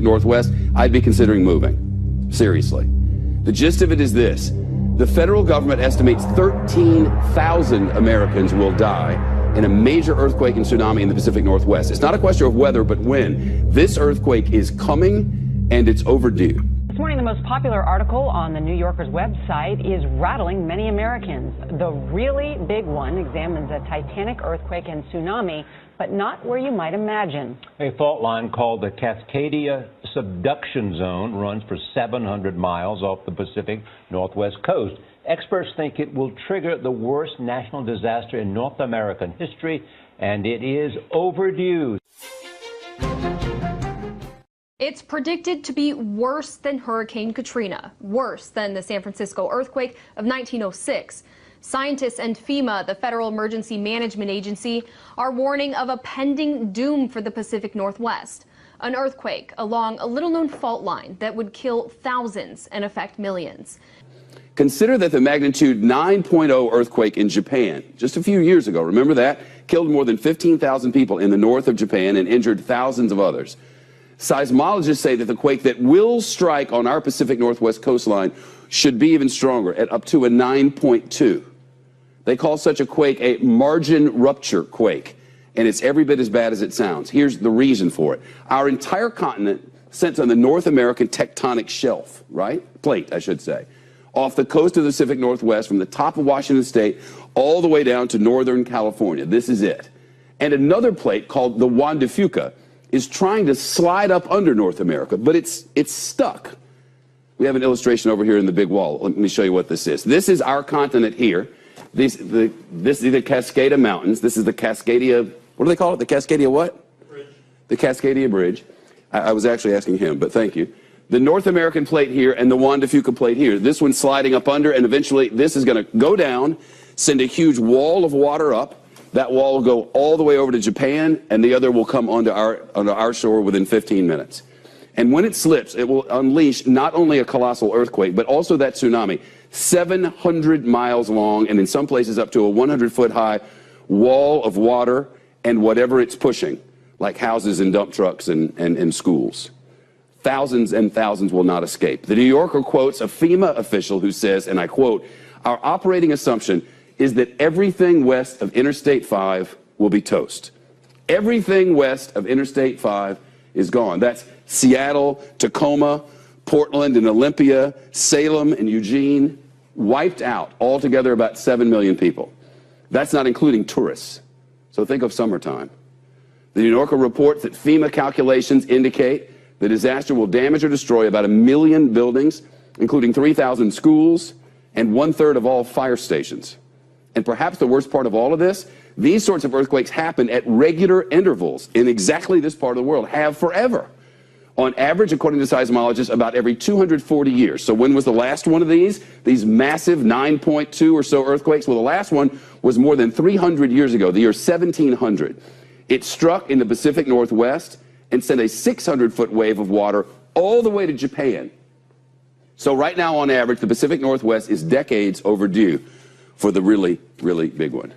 Northwest, I'd be considering moving. Seriously. The gist of it is this. The federal government estimates 13,000 Americans will die in a major earthquake and tsunami in the Pacific Northwest. It's not a question of whether, but when. This earthquake is coming, and it's overdue. This morning, the most popular article on the New Yorker's website is rattling many Americans. The really big one examines a titanic earthquake and tsunami, but not where you might imagine. A fault line called the Cascadia subduction zone runs for 700 miles off the Pacific Northwest coast. Experts think it will trigger the worst national disaster in North American history, and it is overdue. It's predicted to be worse than Hurricane Katrina, worse than the San Francisco earthquake of 1906. Scientists and FEMA, the Federal Emergency Management Agency, are warning of a pending doom for the Pacific Northwest. An earthquake along a little-known fault line that would kill thousands and affect millions. Consider that the magnitude 9.0 earthquake in Japan just a few years ago, remember that, killed more than 15,000 people in the north of Japan and injured thousands of others. Seismologists say that the quake that will strike on our Pacific Northwest coastline should be even stronger, at up to a 9.2. They call such a quake a margin rupture quake, and it's every bit as bad as it sounds. Here's the reason for it. Our entire continent sits on the North American tectonic shelf, right? Plate, I should say. Off the coast of the Pacific Northwest, from the top of Washington State all the way down to Northern California. This is it. And another plate called the Juan de Fuca is trying to slide up under North America, but it's stuck. We have an illustration over here in the big wall. Let me show you what this is. This is our continent here. This is the Cascada Mountains. This is the Cascadia, what do they call it? The Cascadia what? Bridge. The Cascadia Bridge. I was actually asking him, but thank you. The North American plate here and the Juan de Fuca plate here. This one's sliding up under, and eventually this is going to go down, send a huge wall of water up. That wall will go all the way over to Japan, and the other will come onto our shore within 15 minutes. And when it slips, it will unleash not only a colossal earthquake, but also that tsunami, 700 miles long, and in some places up to a 100-foot high wall of water and whatever it's pushing, like houses and dump trucks and schools. Thousands and thousands will not escape. The New Yorker quotes a FEMA official who says, and I quote, "Our operating assumption is that everything west of Interstate 5 will be toast." Everything west of Interstate 5 is gone. That's Seattle, Tacoma, Portland and Olympia, Salem and Eugene, wiped out. Altogether about 7 million people. That's not including tourists. So think of summertime. The New Yorker reports that FEMA calculations indicate the disaster will damage or destroy about 1 million buildings, including 3,000 schools and 1/3 of all fire stations. And perhaps the worst part of all of this, these sorts of earthquakes happen at regular intervals in exactly this part of the world, have forever. On average, according to seismologists, about every 240 years. So when was the last one of these massive 9.2 or so earthquakes? Well, the last one was more than 300 years ago, the year 1700. It struck in the Pacific Northwest and sent a 600-foot wave of water all the way to Japan. So right now, on average, the Pacific Northwest is decades overdue for the really, really big one.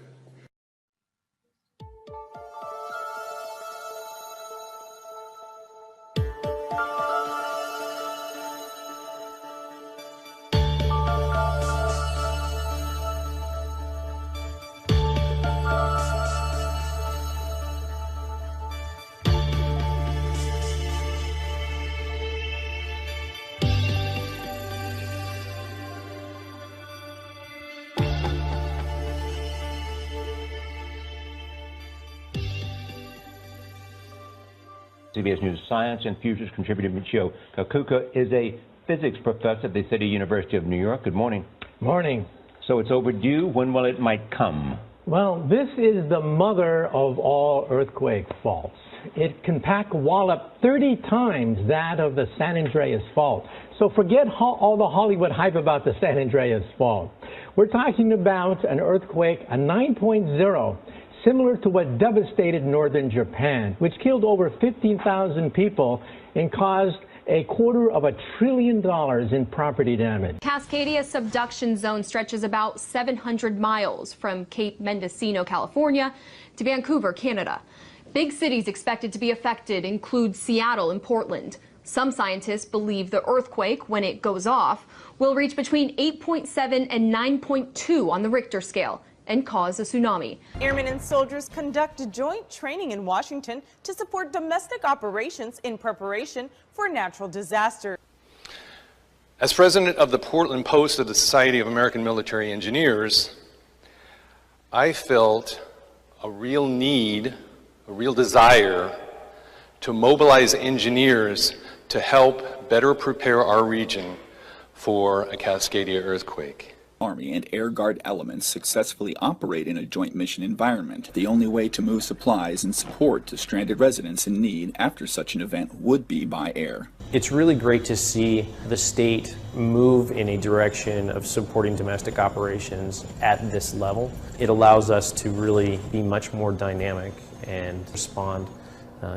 CBS News science and futures contributor Michio Kakuka is a physics professor at the City University of New York. Good morning. Morning. So it's overdue. When will it might come? Well, this is the mother of all earthquake faults. It can pack a wallop 30 times that of the San Andreas fault. So forget all the Hollywood hype about the San Andreas fault. We're talking about an earthquake, a 9.0, similar to what devastated northern Japan, which killed over 15,000 people and caused $250 billion in property damage. Cascadia subduction zone stretches about 700 miles from Cape Mendocino, California, to Vancouver, Canada. Big cities expected to be affected include Seattle and Portland. Some scientists believe the earthquake, when it goes off, will reach between 8.7 and 9.2 on the Richter scale and cause a tsunami. Airmen and soldiers conduct joint training in Washington to support domestic operations in preparation for natural disaster. As president of the Portland Post of the Society of American Military Engineers, I felt a real need, a real desire to mobilize engineers to help better prepare our region for a Cascadia earthquake. Army and Air Guard elements successfully operate in a joint mission environment. The only way to move supplies and support to stranded residents in need after such an event would be by air. It's really great to see the state move in a direction of supporting domestic operations at this level. It allows us to really be much more dynamic and respond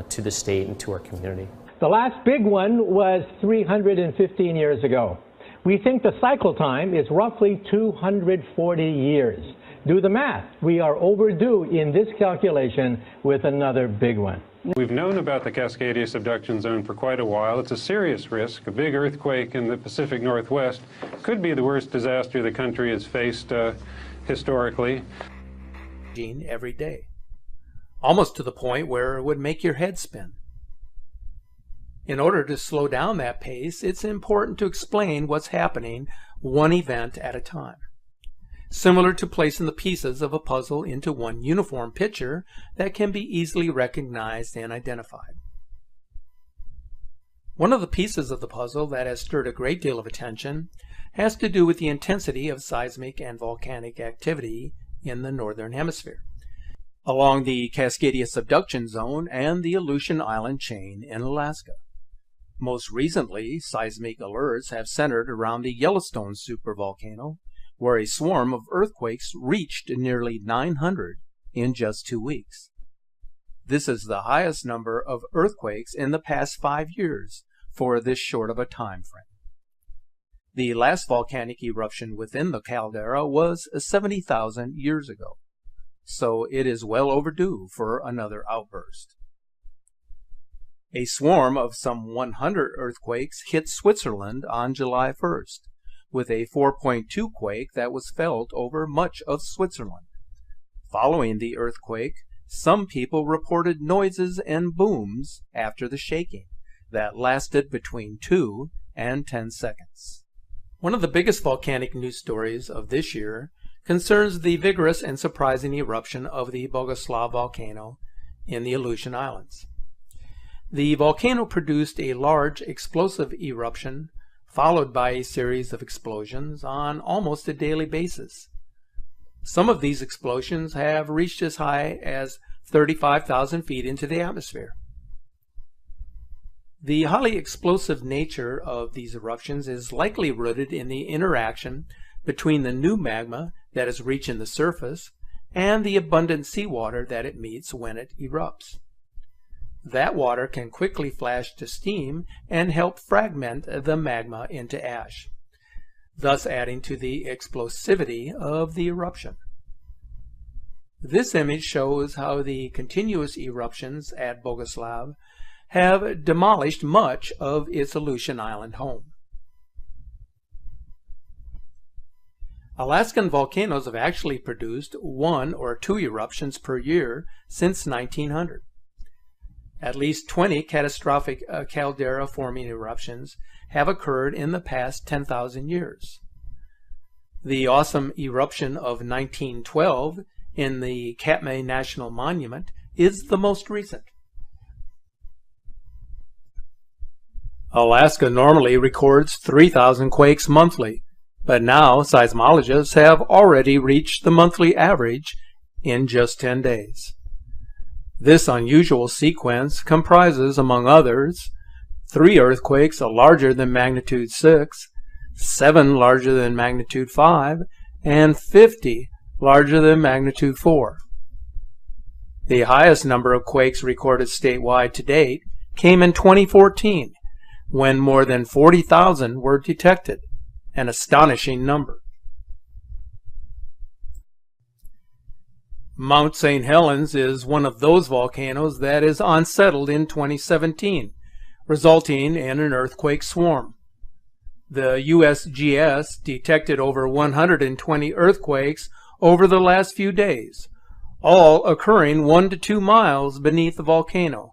to the state and to our community. The last big one was 315 years ago. We think the cycle time is roughly 240 years. Do the math. We are overdue in this calculation with another big one. We've known about the Cascadia subduction zone for quite a while. It's a serious risk. A big earthquake in the Pacific Northwest could be the worst disaster the country has faced historically. Every day, almost to the point where it would make your head spin. In order to slow down that pace, it's important to explain what's happening one event at a time. Similar to placing the pieces of a puzzle into one uniform picture that can be easily recognized and identified. One of the pieces of the puzzle that has stirred a great deal of attention has to do with the intensity of seismic and volcanic activity in the Northern Hemisphere, along the Cascadia subduction zone and the Aleutian Island chain in Alaska. Most recently, seismic alerts have centered around the Yellowstone supervolcano, where a swarm of earthquakes reached nearly 900 in just 2 weeks. This is the highest number of earthquakes in the past 5 years for this short of a time frame. The last volcanic eruption within the caldera was 70,000 years ago, so it is well overdue for another outburst. A swarm of some 100 earthquakes hit Switzerland on July 1st, with a 4.2 quake that was felt over much of Switzerland. Following the earthquake, some people reported noises and booms after the shaking that lasted between 2 and 10 seconds. One of the biggest volcanic news stories of this year concerns the vigorous and surprising eruption of the Bogoslav volcano in the Aleutian Islands. The volcano produced a large explosive eruption followed by a series of explosions on almost a daily basis. Some of these explosions have reached as high as 35,000 feet into the atmosphere. The highly explosive nature of these eruptions is likely rooted in the interaction between the new magma that is reaching the surface and the abundant seawater that it meets when it erupts. That water can quickly flash to steam and help fragment the magma into ash, thus adding to the explosivity of the eruption. This image shows how the continuous eruptions at Bogoslav have demolished much of its Aleutian Island home. Alaskan volcanoes have actually produced 1 or 2 eruptions per year since 1900. At least 20 catastrophic caldera-forming eruptions have occurred in the past 10,000 years. The awesome eruption of 1912 in the Katmai National Monument is the most recent. Alaska normally records 3,000 quakes monthly, but now seismologists have already reached the monthly average in just 10 days. This unusual sequence comprises, among others, 3 earthquakes larger than magnitude 6, 7 larger than magnitude 5, and 50 larger than magnitude 4. The highest number of quakes recorded statewide to date came in 2014, when more than 40,000 were detected, an astonishing number. Mount St. Helens is one of those volcanoes that is unsettled in 2017, resulting in an earthquake swarm. The USGS detected over 120 earthquakes over the last few days, all occurring 1 to 2 miles beneath the volcano.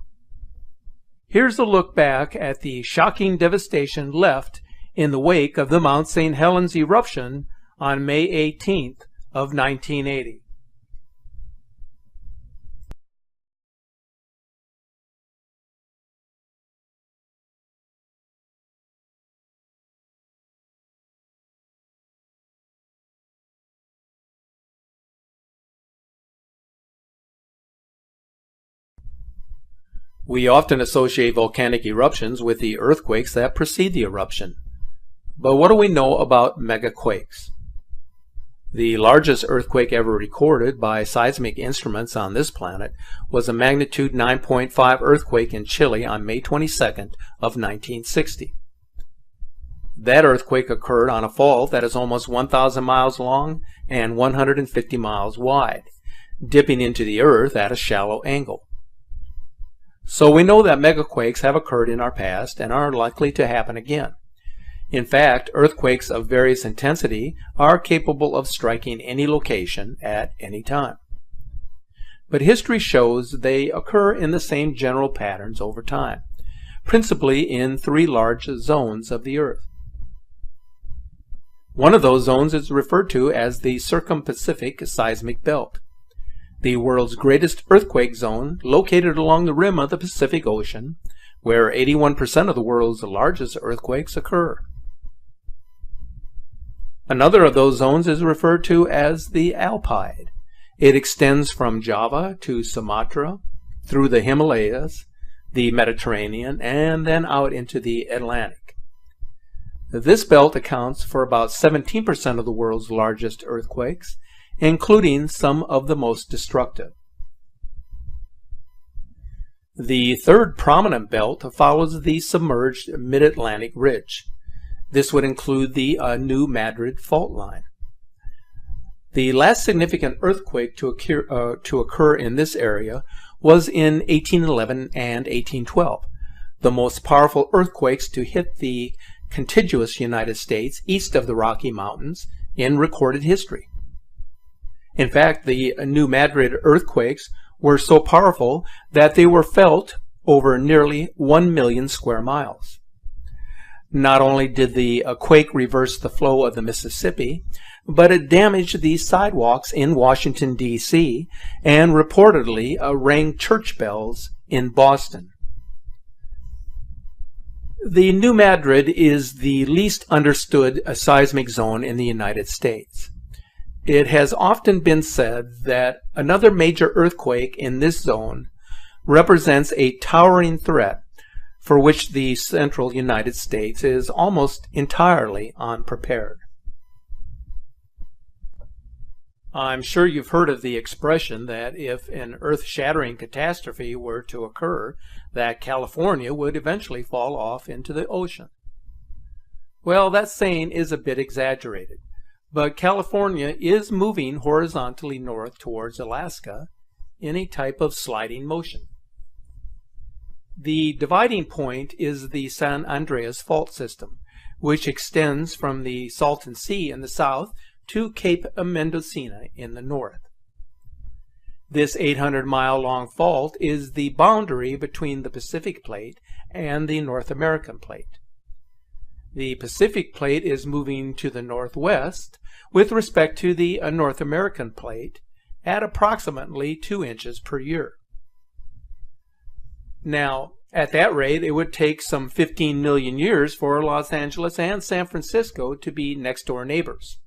Here's a look back at the shocking devastation left in the wake of the Mount St. Helens eruption on May 18th of 1980. We often associate volcanic eruptions with the earthquakes that precede the eruption. But what do we know about megaquakes? The largest earthquake ever recorded by seismic instruments on this planet was a magnitude 9.5 earthquake in Chile on May 22nd of 1960. That earthquake occurred on a fault that is almost 1,000 miles long and 150 miles wide, dipping into the earth at a shallow angle. So we know that megaquakes have occurred in our past and are likely to happen again. In fact, earthquakes of various intensity are capable of striking any location at any time. But history shows they occur in the same general patterns over time, principally in 3 large zones of the Earth. One of those zones is referred to as the Circum-Pacific Seismic Belt, the world's greatest earthquake zone located along the rim of the Pacific Ocean, where 81% of the world's largest earthquakes occur. Another of those zones is referred to as the Alpide. It extends from Java to Sumatra, through the Himalayas, the Mediterranean, and then out into the Atlantic. This belt accounts for about 17% of the world's largest earthquakes, including some of the most destructive. The third prominent belt follows the submerged Mid-Atlantic Ridge. This would include the New Madrid fault line. The last significant earthquake to occur in this area was in 1811 and 1812, the most powerful earthquakes to hit the contiguous United States east of the Rocky Mountains in recorded history. In fact, the New Madrid earthquakes were so powerful that they were felt over nearly 1 million square miles. Not only did the quake reverse the flow of the Mississippi, but it damaged the sidewalks in Washington, D.C., and reportedly rang church bells in Boston. The New Madrid is the least understood seismic zone in the United States. It has often been said that another major earthquake in this zone represents a towering threat for which the central United States is almost entirely unprepared. I'm sure you've heard of the expression that if an earth-shattering catastrophe were to occur, that California would eventually fall off into the ocean. Well, that saying is a bit exaggerated. But California is moving horizontally north towards Alaska in a type of sliding motion. The dividing point is the San Andreas Fault System, which extends from the Salton Sea in the south to Cape Mendocino in the north. This 800-mile-long fault is the boundary between the Pacific Plate and the North American Plate. The Pacific Plate is moving to the northwest with respect to the North American Plate at approximately 2 inches per year. Now, at that rate, it would take some 15 million years for Los Angeles and San Francisco to be next-door neighbors.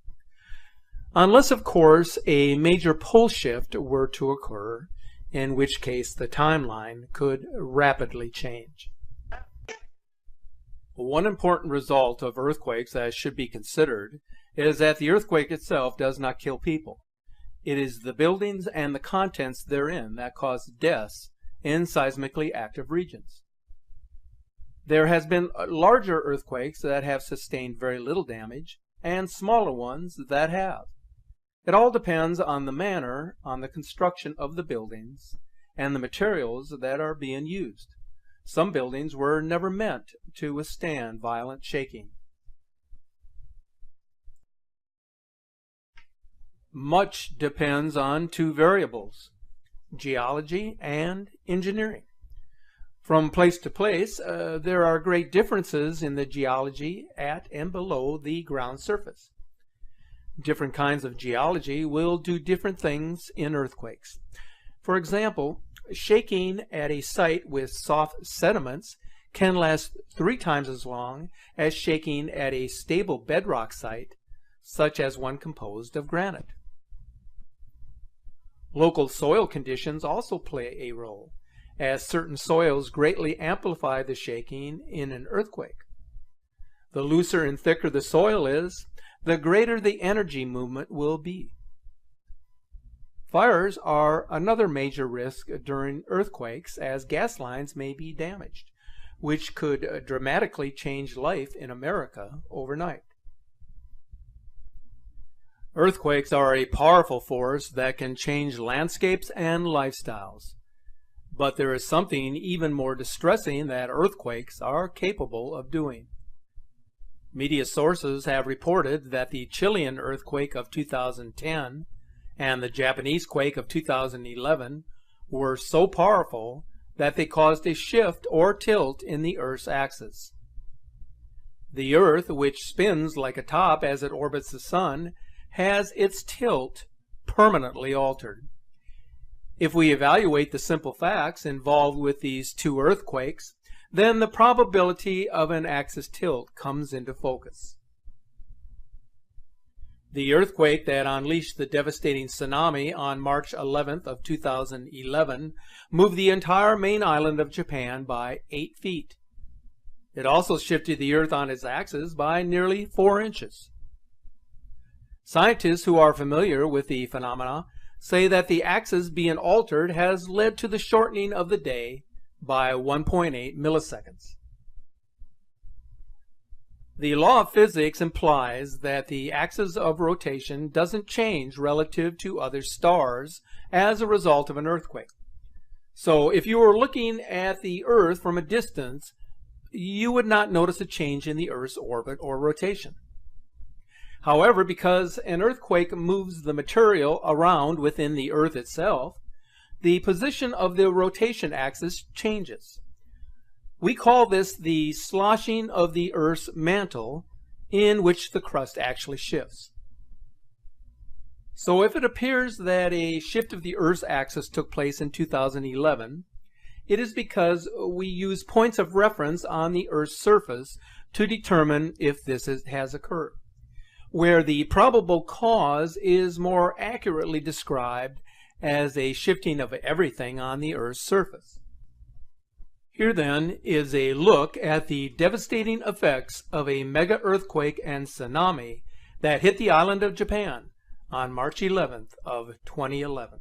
Unless, of course, a major pole shift were to occur, in which case the timeline could rapidly change. One important result of earthquakes that should be considered is that the earthquake itself does not kill people. It is the buildings and the contents therein that cause deaths in seismically active regions. There has been larger earthquakes that have sustained very little damage and smaller ones that have. It all depends on the manner, on the construction of the buildings and the materials that are being used. Some buildings were never meant to withstand violent shaking. Much depends on two variables, geology and engineering. From place to place, there are great differences in the geology at and below the ground surface. Different kinds of geology will do different things in earthquakes. For example, shaking at a site with soft sediments can last 3 times as long as shaking at a stable bedrock site, such as one composed of granite. Local soil conditions also play a role, as certain soils greatly amplify the shaking in an earthquake. The looser and thicker the soil is, the greater the energy movement will be. Fires are another major risk during earthquakes, as gas lines may be damaged, which could dramatically change life in America overnight. Earthquakes are a powerful force that can change landscapes and lifestyles. But there is something even more distressing that earthquakes are capable of doing. Media sources have reported that the Chilean earthquake of 2010 and the Japanese quake of 2011 were so powerful that they caused a shift or tilt in the Earth's axis. The Earth, which spins like a top as it orbits the Sun, has its tilt permanently altered. If we evaluate the simple facts involved with these two earthquakes, then the probability of an axis tilt comes into focus. The earthquake that unleashed the devastating tsunami on March 11th of 2011 moved the entire main island of Japan by 8 feet. It also shifted the Earth on its axis by nearly 4 inches. Scientists who are familiar with the phenomena say that the axis being altered has led to the shortening of the day by 1.8 milliseconds. The law of physics implies that the axis of rotation doesn't change relative to other stars as a result of an earthquake. So if you were looking at the Earth from a distance, you would not notice a change in the Earth's orbit or rotation. However, because an earthquake moves the material around within the Earth itself, the position of the rotation axis changes. We call this the sloshing of the Earth's mantle, in which the crust actually shifts. So if it appears that a shift of the Earth's axis took place in 2011, it is because we use points of reference on the Earth's surface to determine if this has occurred, where the probable cause is more accurately described as a shifting of everything on the Earth's surface. Here then is a look at the devastating effects of a mega earthquake and tsunami that hit the island of Japan on March 11th of 2011.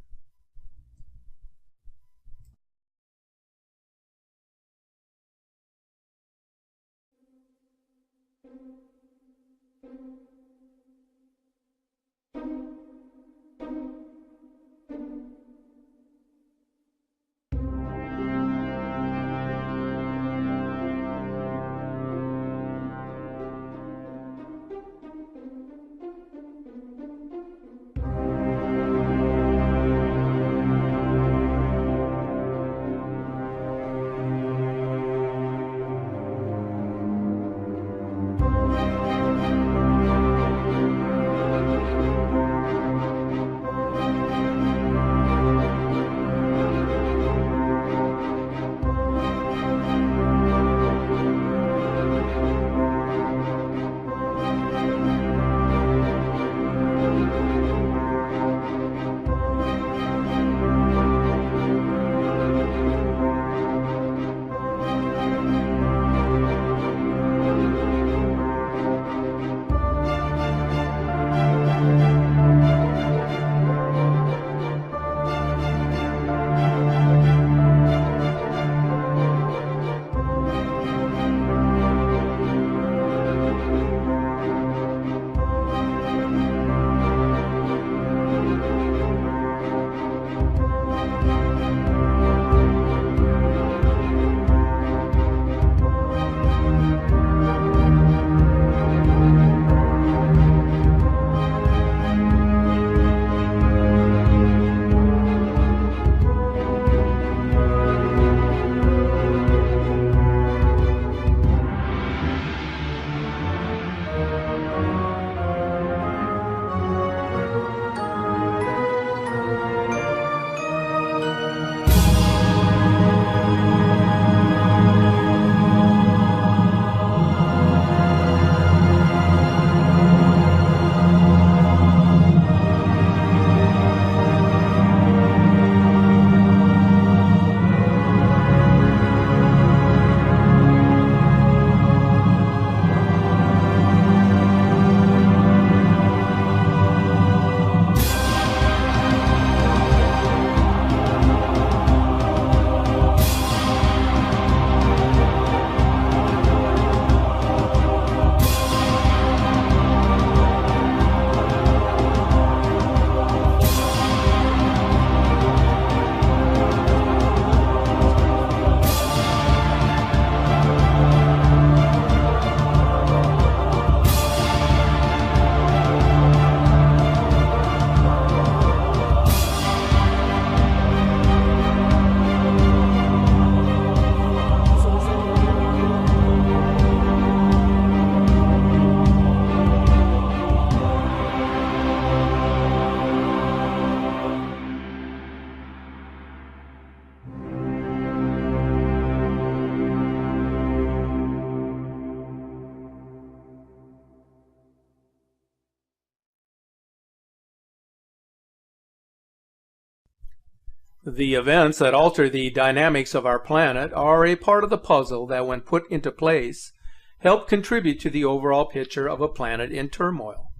The events that alter the dynamics of our planet are a part of the puzzle that, when put into place, help contribute to the overall picture of a planet in turmoil.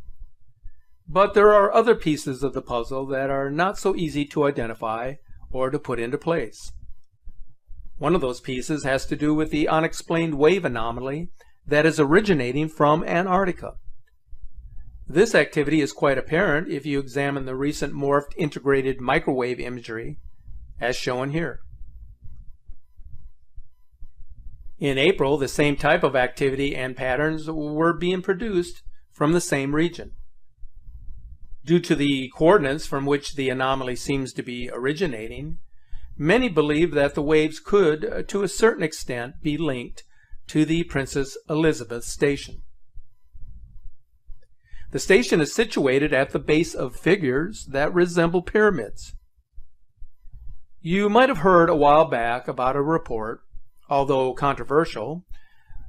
But there are other pieces of the puzzle that are not so easy to identify or to put into place. One of those pieces has to do with the unexplained wave anomaly that is originating from Antarctica. This activity is quite apparent if you examine the recent morphed integrated microwave imagery, as shown here. In April, the same type of activity and patterns were being produced from the same region. Due to the coordinates from which the anomaly seems to be originating, many believe that the waves could, to a certain extent, be linked to the Princess Elizabeth Station. The station is situated at the base of figures that resemble pyramids. You might have heard a while back about a report, although controversial,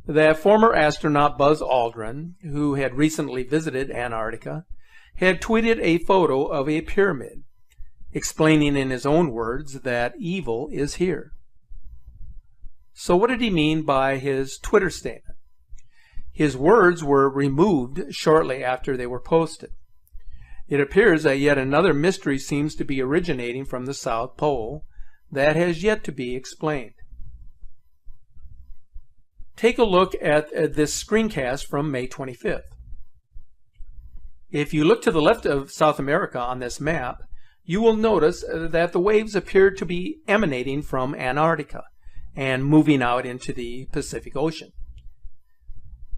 that former astronaut Buzz Aldrin, who had recently visited Antarctica, had tweeted a photo of a pyramid, explaining in his own words that evil is here. So what did he mean by his Twitter statement? His words were removed shortly after they were posted. It appears that yet another mystery seems to be originating from the South Pole that has yet to be explained. Take a look at this screencast from May 25th. If you look to the left of South America on this map, you will notice that the waves appear to be emanating from Antarctica and moving out into the Pacific Ocean.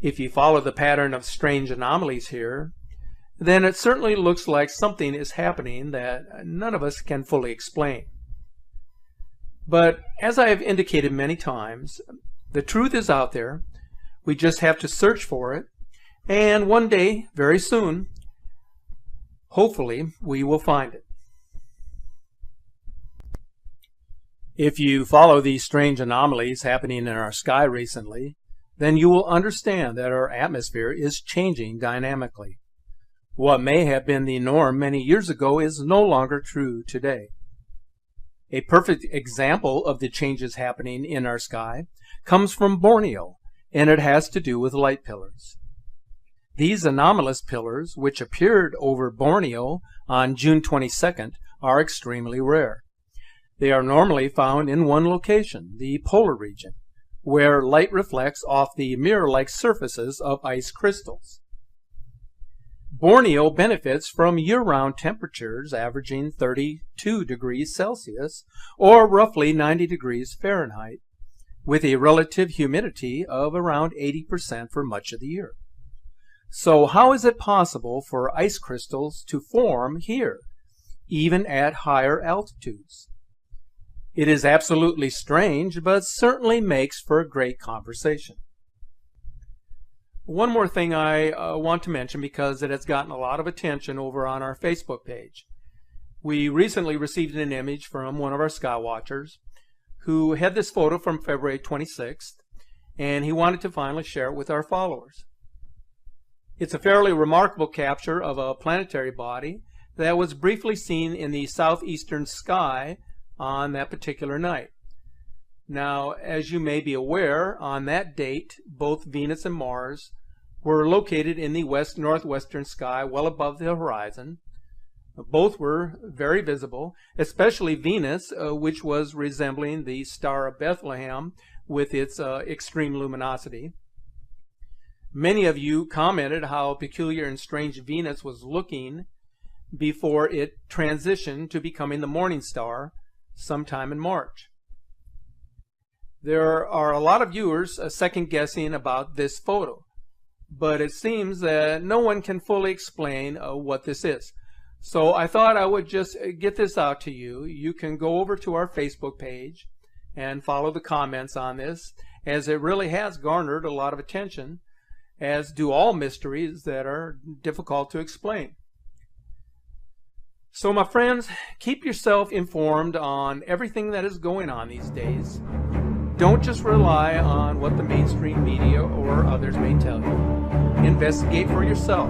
If you follow the pattern of strange anomalies here, then it certainly looks like something is happening that none of us can fully explain. But as I have indicated many times, the truth is out there. We just have to search for it, and one day, very soon, hopefully, we will find it. If you follow these strange anomalies happening in our sky recently, then you will understand that our atmosphere is changing dynamically. What may have been the norm many years ago is no longer true today. A perfect example of the changes happening in our sky comes from Borneo, and it has to do with light pillars. These anomalous pillars, which appeared over Borneo on June 22nd, are extremely rare. They are normally found in one location, the polar region, where light reflects off the mirror-like surfaces of ice crystals. Borneo benefits from year-round temperatures averaging 32 degrees Celsius, or roughly 90 degrees Fahrenheit, with a relative humidity of around 80% for much of the year. So how is it possible for ice crystals to form here, even at higher altitudes? It is absolutely strange, but certainly makes for a great conversation. One more thing I want to mention, because it has gotten a lot of attention over on our Facebook page. We recently received an image from one of our sky watchers who had this photo from February 26th, and he wanted to finally share it with our followers. It's a fairly remarkable capture of a planetary body that was briefly seen in the southeastern sky on that particular night. Now, as you may be aware, on that date, both Venus and Mars were located in the west-northwestern sky well above the horizon. Both were very visible, especially Venus, which was resembling the Star of Bethlehem with its extreme luminosity. Many of you commented how peculiar and strange Venus was looking before it transitioned to becoming the morning star sometime in March. There are a lot of viewers second-guessing about this photo, but it seems that no one can fully explain what this is. So I thought I would just get this out to you. You can go over to our Facebook page and follow the comments on this, as it really has garnered a lot of attention, as do all mysteries that are difficult to explain. So my friends, keep yourself informed on everything that is going on these days. Don't just rely on what the mainstream media or others may tell you. investigate for yourself.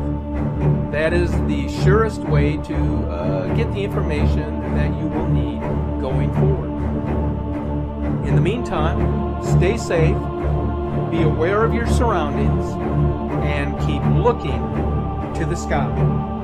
That is the surest way to get the information that you will need going forward. In the meantime, stay safe, be aware of your surroundings, and keep looking to the sky.